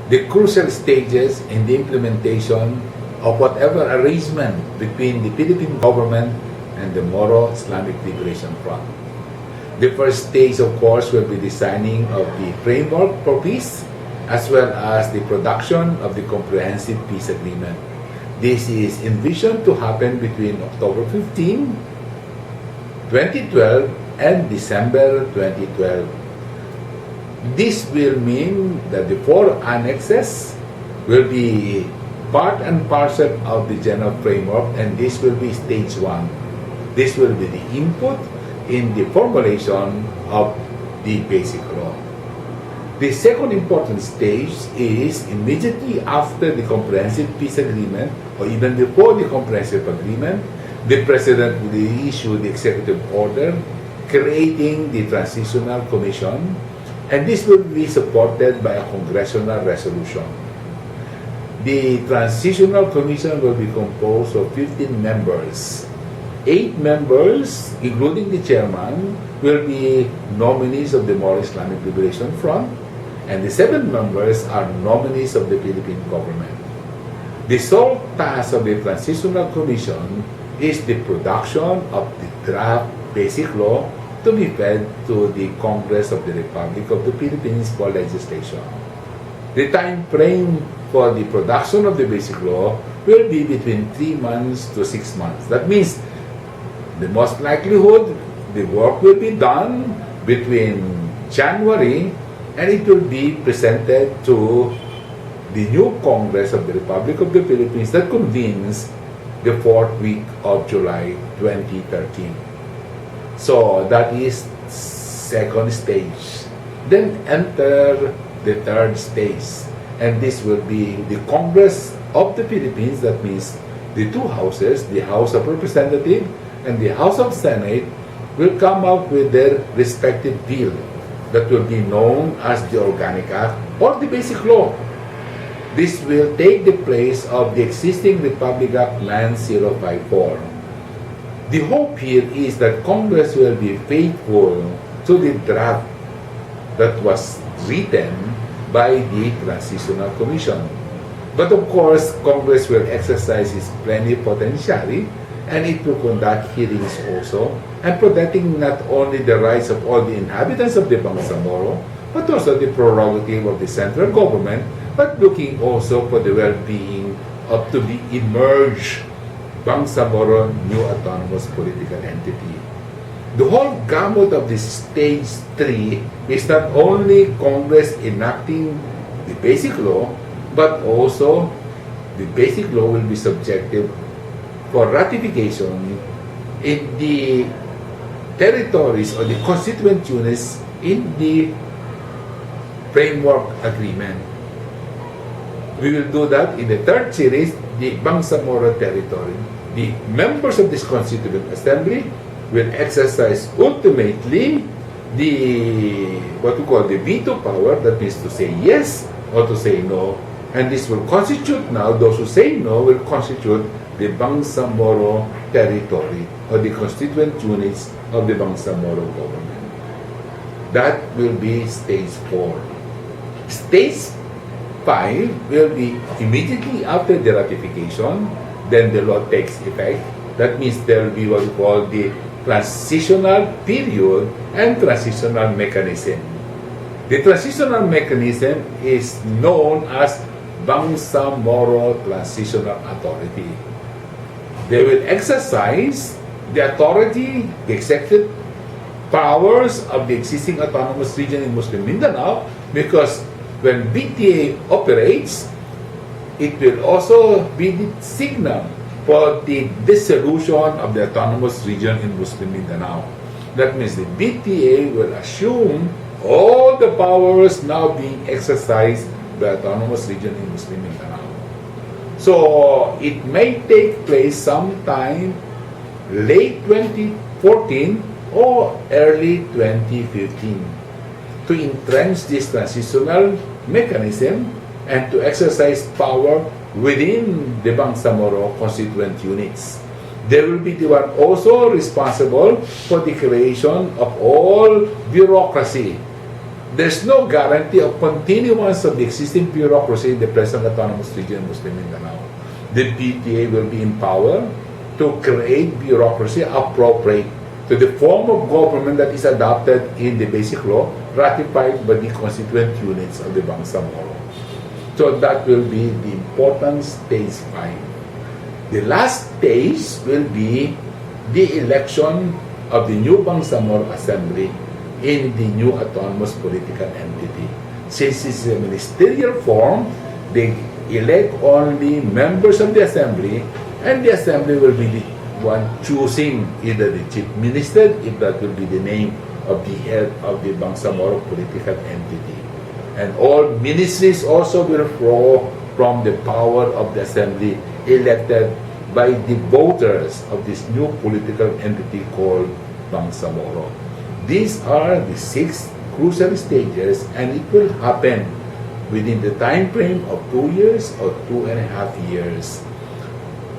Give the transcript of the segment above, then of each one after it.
the crucial stages in the implementation of whatever arrangement between the Philippine government and the Moro Islamic Liberation Front. The first stage, of course, will be the signing of the framework for peace, as well as the production of the comprehensive peace agreement. This is envisioned to happen between October 15, 2012 and December 2012. This will mean that the 4 annexes will be part and parcel of the general framework, and this will be stage 1. This will be the input in the formulation of the basic law. The second important stage is immediately after the comprehensive peace agreement, or even before the comprehensive agreement, the President will issue the executive order creating the Transitional Commission, and this will be supported by a congressional resolution. The Transitional Commission will be composed of 15 members. 8 members, including the chairman, will be nominees of the Moro Islamic Liberation Front, and the 7 members are nominees of the Philippine government. The sole task of the Transitional Commission is the production of the draft basic law to be fed to the Congress of the Republic of the Philippines for legislation. The time frame for the production of the basic law will be between 3 months to 6 months. That means the most likelihood the work will be done between January, and it will be presented to the new Congress of the Republic of the Philippines that convenes the 4th week of July 2013. So that is second stage. Then enter the third stage, and this will be the Congress of the Philippines. That means the 2 houses, the House of Representatives and the House of Senate, will come up with their respective bill that will be known as the Organic Act or the Basic Law. This will take the place of the existing Republic Act 9054. The hope here is that Congress will be faithful to the draft that was written by the Transitional Commission. But of course, Congress will exercise its plenipotentiary, and it will conduct hearings also, and protecting not only the rights of all the inhabitants of the Bangsamoro, but also the prerogative of the central government, but looking also for the well-being of to be emerged Bangsamoro new autonomous political entity. The whole gamut of this stage 3 is not only Congress enacting the basic law, but also the basic law will be subjective for ratification in the territories or the constituent units in the framework agreement. We will do that in the third series, the Bangsamoro territory. The members of this constituent assembly will exercise ultimately the what we call the veto power, that means to say yes or to say no, and this will constitute now, those who say no will constitute the Bangsamoro territory or the constituent units of the Bangsamoro government. That will be stage 4. Stage 5 will be immediately after the ratification, then the law takes effect. That means there will be what we call the transitional period and transitional mechanism. The transitional mechanism is known as Bangsamoro Transitional Authority. They will exercise the authority, the executive powers of the existing autonomous region in Muslim Mindanao, because when BTA operates, it will also be the signal for the dissolution of the autonomous region in Muslim Mindanao. That means the BTA will assume all the powers now being exercised by autonomous region in Muslim Mindanao. So it may take place sometime late 2014 or early 2015 to entrench this transitional mechanism and to exercise power within the Bangsamoro constituent units. They will be the one also responsible for the creation of all bureaucracy there's no guarantee of continuance of the existing bureaucracy in the present autonomous region of Muslim Mindanao. The PTA will be empowered to create bureaucracy appropriate to the form of government that is adopted in the basic law ratified by the constituent units of the Bangsamoro. So that will be the important stage 5. The last stage will be the election of the new Bangsamoro Assembly in the new autonomous political entity. Since it's a ministerial form, they elect only members of the Assembly, and the Assembly will be the one choosing either the chief minister, if that will be the name of the head of the Bangsamoro political entity. And all ministries also will flow from the power of the Assembly elected by the voters of this new political entity called Bangsamoro. These are the 6 crucial stages, and it will happen within the time frame of 2 years or 2.5 years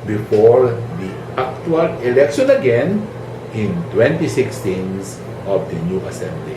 before the actual election again in 2016 of the new assembly.